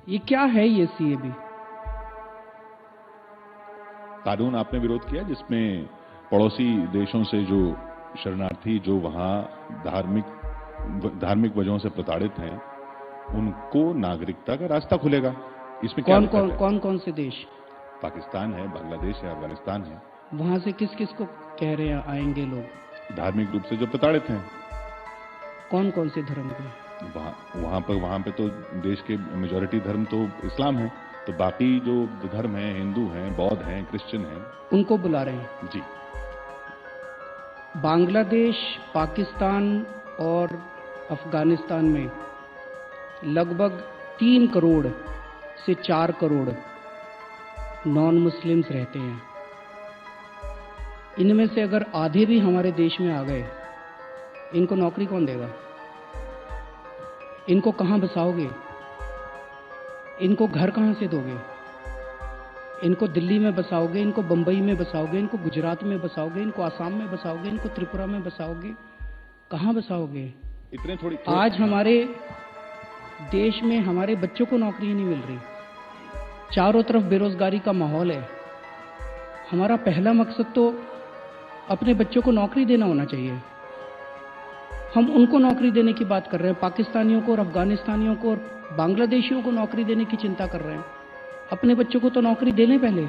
ये क्या है ये सीएबी? कानून आपने विरोध किया जिसमें पड़ोसी देशों से जो शरणार्थी जो वहां धार्मिक वजहों से प्रताड़ित हैं उनको नागरिकता का रास्ता खुलेगा। इसमें क्या दिक्कत है? कौन कौन से देश? पाकिस्तान है, बांग्लादेश है, अफगानिस्तान है। वहां से किस किस को कह रहे हैं आएंगे लोग? धार्मिक रूप से जो प्रताड़ित हैं। कौन कौन से धर्म के? वहां पे तो देश के मेजॉरिटी धर्म तो इस्लाम है, तो बाकी जो धर्म है, हिंदू हैं, बौद्ध हैं, क्रिश्चियन हैं, उनको बुला रहे हैं जी। बांग्लादेश, पाकिस्तान और अफगानिस्तान में लगभग 3 करोड़ से 4 करोड़ नॉन मुस्लिम्स रहते हैं। इनमें से अगर आधे भी हमारे देश में आ गए, इनको नौकरी कौन देगा? इनको कहां बसाओगे? इनको घर कहां से दोगे? इनको दिल्ली में बसाओगे, इनको बंबई में बसाओगे, इनको गुजरात में बसाओगे, इनको आसाम में बसाओगे, इनको त्रिपुरा में बसाओगे, कहां बसाओगे? इतने थोड़ी आज हमारे देश में हमारे बच्चों को नौकरी नहीं मिल रही, चारों तरफ बेरोजगारी का माहौल है। हमारा पहला मकसद तो अपने बच्चों को नौकरी देना होना चाहिए। हम उनको नौकरी देने की बात कर रहे हैं, पाकिस्तानियों को और अफगानिस्तानियों को और बांग्लादेशियों को नौकरी देने की चिंता कर रहे हैं। अपने बच्चों को तो नौकरी देने पहले।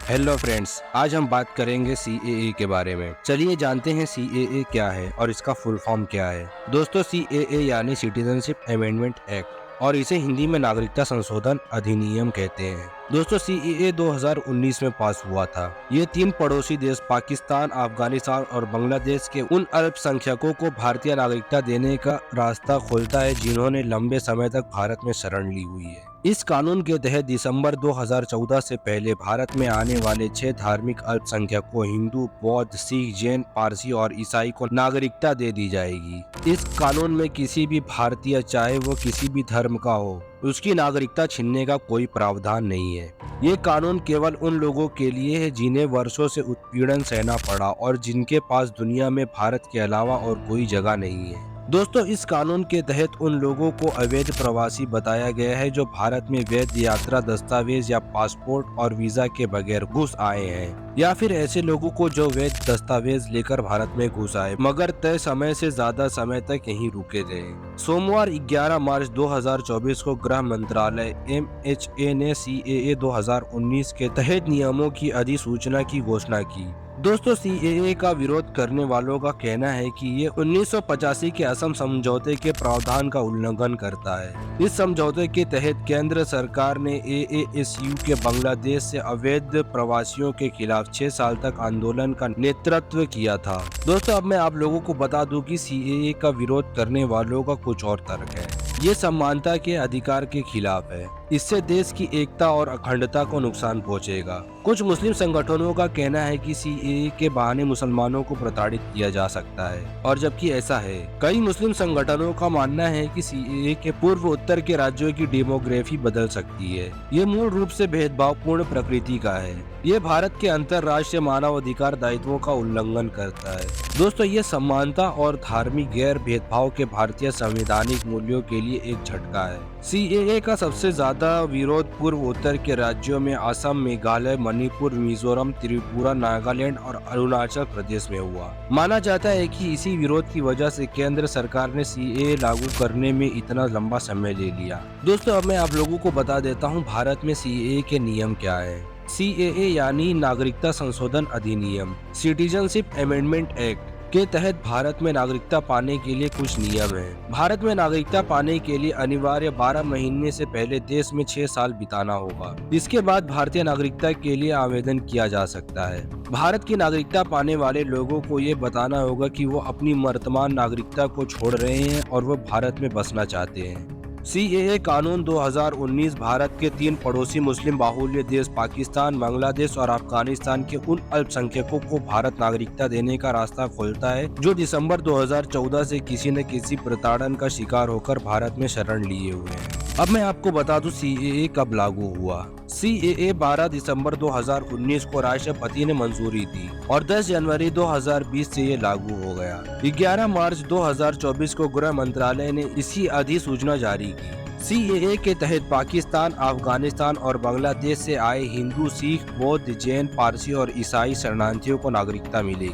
हेलो फ्रेंड्स, आज हम बात करेंगे सीएए के बारे में। चलिए जानते हैं सीएए क्या है और इसका फुल फॉर्म क्या है। दोस्तों, सीएए यानी सिटीजनशिप अमेंडमेंट एक्ट, और इसे हिंदी में नागरिकता संशोधन अधिनियम कहते हैं। दोस्तों, सीएए 2019 में पास हुआ था। ये 3 पड़ोसी देश पाकिस्तान, अफगानिस्तान और बांग्लादेश के उन अल्पसंख्यकों को भारतीय नागरिकता देने का रास्ता खोलता है जिन्होंने लंबे समय तक भारत में शरण ली हुई है। इस कानून के तहत दिसंबर 2014 से पहले भारत में आने वाले 6 धार्मिक अल्पसंख्यकों हिंदू, बौद्ध, सिख, जैन, पारसी और ईसाई को नागरिकता दे दी जाएगी। इस कानून में किसी भी भारतीय, चाहे वो किसी भी धर्म का हो, उसकी नागरिकता छीनने का कोई प्रावधान नहीं है। ये कानून केवल उन लोगों के लिए है जिन्हें वर्षों से उत्पीड़न सहना पड़ा और जिनके पास दुनिया में भारत के अलावा और कोई जगह नहीं है। दोस्तों, इस कानून के तहत उन लोगों को अवैध प्रवासी बताया गया है जो भारत में वैध यात्रा दस्तावेज या पासपोर्ट और वीजा के बगैर घुस आए हैं, या फिर ऐसे लोगों को जो वैध दस्तावेज लेकर भारत में घुस आए मगर तय समय से ज्यादा समय तक यहीं रुके रहे। सोमवार 11 मार्च 2024 को गृह मंत्रालय MHA ने CAA 2019 के तहत नियमों की अधिसूचना की घोषणा की। दोस्तों, सीएए का विरोध करने वालों का कहना है कि ये 1985 के असम समझौते के प्रावधान का उल्लंघन करता है। इस समझौते के तहत केंद्र सरकार ने AASU के बांग्लादेश से अवैध प्रवासियों के खिलाफ 6 साल तक आंदोलन का नेतृत्व किया था। दोस्तों, अब मैं आप लोगों को बता दूं कि सीएए का विरोध करने वालों का कुछ और तर्क है। ये समानता के अधिकार के खिलाफ है। इससे देश की एकता और अखंडता को नुकसान पहुंचेगा। कुछ मुस्लिम संगठनों का कहना है कि सीएए के बहाने मुसलमानों को प्रताड़ित किया जा सकता है, और जबकि ऐसा है। कई मुस्लिम संगठनों का मानना है कि सीएए के पूर्व उत्तर के राज्यों की डेमोग्राफी बदल सकती है। ये मूल रूप से भेदभावपूर्ण प्रकृति का है। ये भारत के अंतर्राष्ट्रीय मानवाधिकार दायित्वों का उल्लंघन करता है। दोस्तों, ये समानता और धार्मिक गैर भेदभाव के भारतीय संवैधानिक मूल्यों के लिए एक झटका है। सीएए का सबसे ज्यादा विरोध पूर्व उत्तर के राज्यों में असम, मेघालय, मणिपुर, मिजोरम, त्रिपुरा, नागालैंड और अरुणाचल प्रदेश में हुआ। माना जाता है कि इसी विरोध की वजह से केंद्र सरकार ने सीएए लागू करने में इतना लंबा समय ले लिया। दोस्तों, अब मैं आप लोगों को बता देता हूँ भारत में सीएए के नियम क्या है। सीएए यानी नागरिकता संशोधन अधिनियम, सिटीजनशिप अमेंडमेंट एक्ट के तहत भारत में नागरिकता पाने के लिए कुछ नियम हैं। भारत में नागरिकता पाने के लिए अनिवार्य 12 महीने से पहले देश में 6 साल बिताना होगा। इसके बाद भारतीय नागरिकता के लिए आवेदन किया जा सकता है। भारत की नागरिकता पाने वाले लोगों को ये बताना होगा कि वो अपनी वर्तमान नागरिकता को छोड़ रहे हैं और वो भारत में बसना चाहते हैं। सीएए कानून 2019 भारत के 3 पड़ोसी मुस्लिम बाहुल्य देश पाकिस्तान, बांग्लादेश और अफगानिस्तान के उन अल्पसंख्यकों को भारत नागरिकता देने का रास्ता खोलता है जो दिसंबर 2014 से किसी न किसी प्रताड़न का शिकार होकर भारत में शरण लिए हुए हैं। अब मैं आपको बता दूं सीएए कब लागू हुआ। सीएए 12 दिसंबर 2019 को राष्ट्रपति ने मंजूरी दी और 10 जनवरी 2020 से ये लागू हो गया। 11 मार्च 2024 को गृह मंत्रालय ने इसकी अधिसूचना जारी की। CAA के तहत पाकिस्तान, अफगानिस्तान और बांग्लादेश से आए हिंदू, सिख, बौद्ध, जैन, पारसी और ईसाई शरणार्थियों को नागरिकता मिली।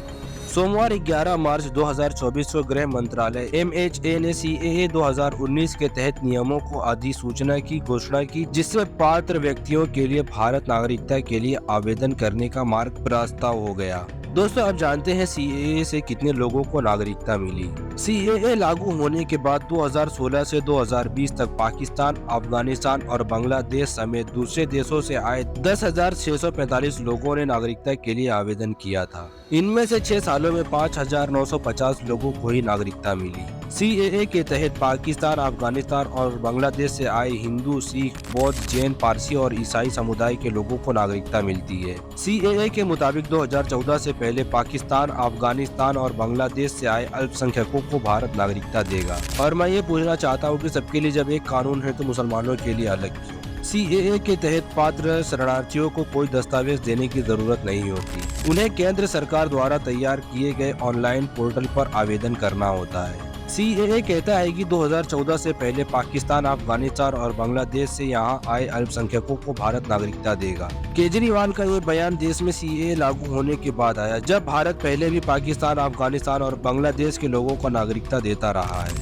सोमवार 11 मार्च 2024 को गृह मंत्रालय MHA ने CAA 2019 के तहत नियमों को अधिसूचना की घोषणा की, जिससे पात्र व्यक्तियों के लिए भारत नागरिकता के लिए आवेदन करने का मार्ग प्रस्ताव हो गया। दोस्तों, अब जानते हैं CAA से कितने लोगों को नागरिकता मिली। CAA लागू होने के बाद 2016 से 2020 तक पाकिस्तान, अफगानिस्तान और बांग्लादेश समेत दूसरे देशों से आए 10,645 लोगों ने नागरिकता के लिए आवेदन किया था। इनमें से 6 सालों में 5,950 लोगों को ही नागरिकता मिली। CAA के तहत पाकिस्तान, अफगानिस्तान और बांग्लादेश से आए हिंदू, सिख, बौद्ध, जैन, पारसी और ईसाई समुदाय के लोगों को नागरिकता मिलती है। CAA के मुताबिक 2014 से पहले पाकिस्तान, अफगानिस्तान और बांग्लादेश से आए अल्पसंख्यकों को भारत नागरिकता देगा। और मैं ये पूछना चाहता हूँ कि सबके लिए जब एक कानून है तो मुसलमानों के लिए अलग क्यों? CAA के तहत पात्र शरणार्थियों को कोई दस्तावेज देने की जरूरत नहीं होती। उन्हें केंद्र सरकार द्वारा तैयार किए गए ऑनलाइन पोर्टल पर आवेदन करना होता है। CAA कहता है कि 2014 से पहले पाकिस्तान, अफगानिस्तान और बांग्लादेश से यहां आए अल्पसंख्यकों को भारत नागरिकता देगा। केजरीवाल का ये बयान देश में CAA लागू होने के बाद आया, जब भारत पहले भी पाकिस्तान, अफगानिस्तान और बांग्लादेश के लोगों को नागरिकता देता रहा है।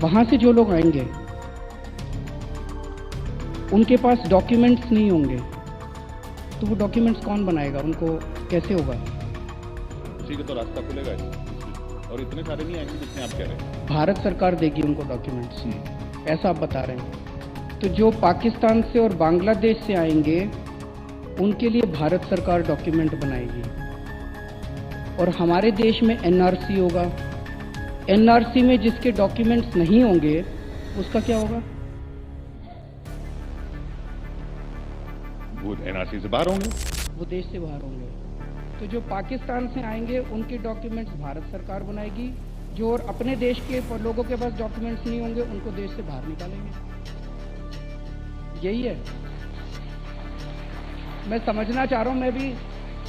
वहाँ से जो लोग आएंगे उनके पास डॉक्यूमेंट्स नहीं होंगे, तो वो डॉक्यूमेंट्स कौन बनाएगा? उनको कैसे होगा? ठीक है, तो रास्ता खुलेगा और इतने सारे नहीं आएंगे जितने आप कह रहे हैं। भारत सरकार देगी उनको डॉक्यूमेंट्स, ऐसा आप बता रहे हैं। तो जो पाकिस्तान से और बांग्लादेश से आएंगे उनके लिए भारत सरकार डॉक्यूमेंट बनाएगी। और हमारे देश में NRC होगा। NRC में जिसके डॉक्यूमेंट्स नहीं होंगे उसका क्या होगा? वो NRC से बाहर होंगे, वो देश से बाहर होंगे। तो जो पाकिस्तान से आएंगे उनके डॉक्यूमेंट्स भारत सरकार बनाएगी। जो और अपने देश के लोगों के पास डॉक्यूमेंट्स नहीं होंगे उनको देश से बाहर निकालेंगे। यही है। मैं समझना चाह रहा हूँ, मैं भी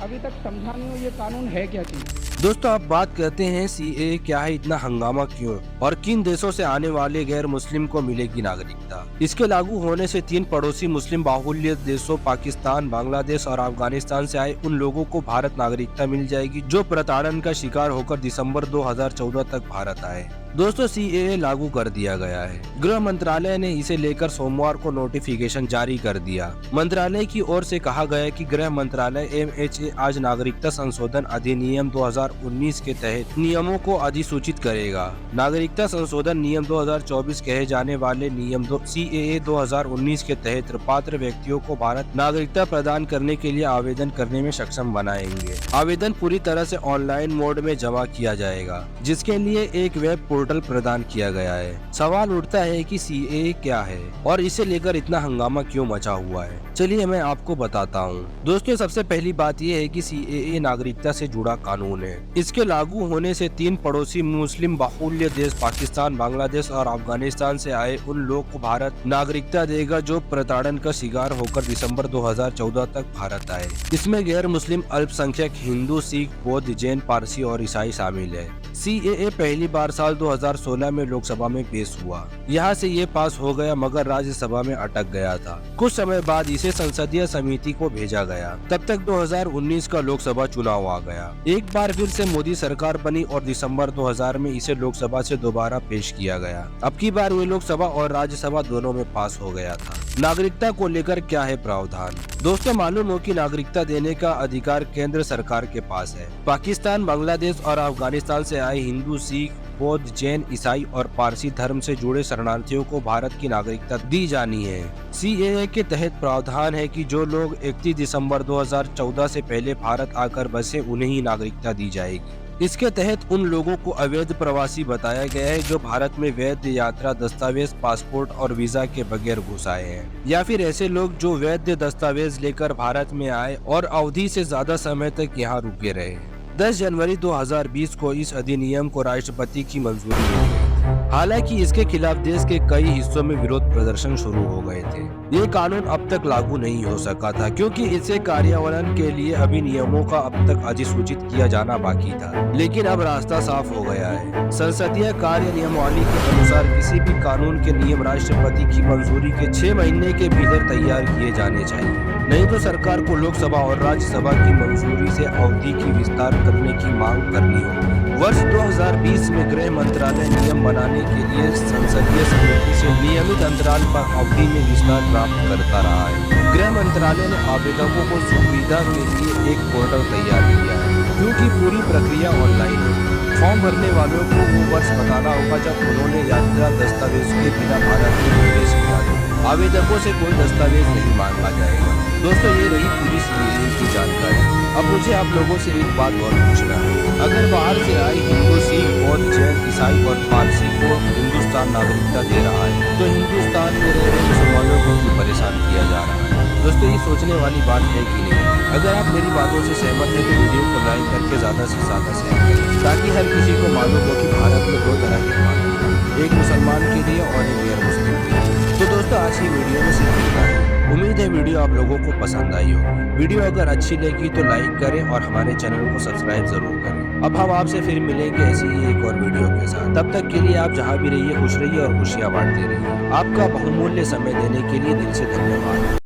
अभी तक समझा नहीं हूँ ये कानून है क्या चीज़। दोस्तों, अब बात करते हैं CAA क्या है, इतना हंगामा क्यों और किन देशों से आने वाले गैर मुस्लिम को मिलेगी नागरिकता। इसके लागू होने से 3 पड़ोसी मुस्लिम बाहुल्य देशों पाकिस्तान, बांग्लादेश और अफगानिस्तान से आए उन लोगों को भारत नागरिकता मिल जाएगी जो प्रताड़न का शिकार होकर दिसंबर 2014 तक भारत आए। दोस्तों, CAA लागू कर दिया गया है। गृह मंत्रालय ने इसे लेकर सोमवार को नोटिफिकेशन जारी कर दिया। मंत्रालय की ओर से कहा गया कि गृह मंत्रालय MHA आज नागरिकता संशोधन अधिनियम 2019 के तहत नियमों को अधिसूचित करेगा। नागरिकता संशोधन नियम 2024 कहे जाने वाले नियम CAA 2019 के तहत पात्र व्यक्तियों को भारत नागरिकता प्रदान करने के लिए आवेदन करने में सक्षम बनाएंगे। आवेदन पूरी तरह से ऑनलाइन मोड में जमा किया जाएगा, जिसके लिए एक वेब पोर्टल प्रदान किया गया है। सवाल उठता है कि CAA क्या है और इसे लेकर इतना हंगामा क्यों मचा हुआ है। चलिए मैं आपको बताता हूँ। दोस्तों, सबसे पहली बात यह है कि CAA नागरिकता से जुड़ा कानून है। इसके लागू होने से 3 पड़ोसी मुस्लिम बाहुल्य देश पाकिस्तान, बांग्लादेश और अफगानिस्तान से आए उन लोग को भारत नागरिकता देगा जो प्रताड़न का शिकार होकर दिसंबर 2014 तक भारत आए। इसमें गैर मुस्लिम अल्पसंख्यक हिंदू, सिख, बौद्ध, जैन, पारसी और ईसाई शामिल है। CAA पहली बार साल 2016 में लोकसभा में पेश हुआ। यहाँ से ये पास हो गया मगर राज्यसभा में अटक गया था। कुछ समय बाद इसे संसदीय समिति को भेजा गया। तब तक 2019 का लोकसभा चुनाव आ गया। एक बार फिर से मोदी सरकार बनी और दिसंबर 2000 में इसे लोकसभा से दोबारा पेश किया गया। अब की बार ये लोकसभा और राज्यसभा दोनों में पास हो गया था। नागरिकता को लेकर क्या है प्रावधान? दोस्तों, मालूम हो कि नागरिकता देने का अधिकार केंद्र सरकार के पास है। पाकिस्तान, बांग्लादेश और अफगानिस्तान से आए हिंदू, सिख, बौद्ध, जैन, ईसाई और पारसी धर्म से जुड़े शरणार्थियों को भारत की नागरिकता दी जानी है। CAA के तहत प्रावधान है कि जो लोग 31 दिसंबर 2014 से पहले भारत आकर बसे उन्हें ही नागरिकता दी जाएगी। इसके तहत उन लोगों को अवैध प्रवासी बताया गया है जो भारत में वैध यात्रा दस्तावेज, पासपोर्ट और वीजा के बगैर घुस आए हैं, या फिर ऐसे लोग जो वैध दस्तावेज लेकर भारत में आए और अवधि से ज्यादा समय तक यहाँ रुके रहे। 10 जनवरी 2020 को इस अधिनियम को राष्ट्रपति की मंजूरी मिली। हालांकि इसके खिलाफ देश के कई हिस्सों में विरोध प्रदर्शन शुरू हो गए थे। ये कानून अब तक लागू नहीं हो सका था क्योंकि इसे कार्यान्वयन के लिए अभी नियमों का अब तक अधिसूचित किया जाना बाकी था, लेकिन अब रास्ता साफ हो गया है। संसदीय कार्य नियमावली के अनुसार किसी भी कानून के नियम राष्ट्रपति की मंजूरी के 6 महीने के भीतर तैयार किए जाने चाहिए, नहीं तो सरकार को लोकसभा और राज्यसभा की मंजूरी से अवधि की विस्तार करने की मांग करनी होगी। वर्ष 2020 में गृह मंत्रालय नियम बनाने के लिए संसदीय समिति से नियमित अंतराल पर अवधि में विस्तार प्राप्त करता रहा है। गृह मंत्रालय ने आवेदकों को सुविधा के लिए एक पोर्टल तैयार किया है, क्योंकि पूरी प्रक्रिया ऑनलाइन है। फॉर्म भरने वालों को वो वर्ष बताना होगा जब उन्होंने यात्रा दस्तावेज के बिना भारत में प्रवेश किया था। आवेदकों से कोई दस्तावेज नहीं मांगा जाएगा। दोस्तों, ये रही पूरी सीरीज की जानकारी। अब मुझे आप लोगों से एक बात और पूछना है, अगर बाहर से आए हिंदू, सिख, बौद्ध, जैन, ईसाई और पारसी को हिंदुस्तान नागरिकता दे रहा है, तो हिंदुस्तान में रह रहे मुसलमानों को क्यों परेशान किया जा रहा है? दोस्तों, ये सोचने वाली बात है कि नहीं? अगर आप मेरी बातों से सहमत हैं तो वीडियो को लाइक करके ज़्यादा से ज़्यादा शेयर करें, ताकि हर किसी को मालूम हो कि भारत में 2 तरह के कानून हैं, एक मुसलमान के लिए और एक गैर मुस्लिम के लिए। तो दोस्तों, आज की वीडियो में सिर्फ इतना है। उम्मीद है वीडियो आप लोगों को पसंद आई होगी। वीडियो अगर अच्छी लगी तो लाइक करें और हमारे चैनल को सब्सक्राइब जरूर करें। अब हम आपसे फिर मिलेंगे ऐसी ही एक और वीडियो के साथ। तब तक के लिए आप जहां भी रहिए खुश रहिए और खुशियां बांटते रहिए। आपका बहुमूल्य समय देने के लिए दिल से धन्यवाद।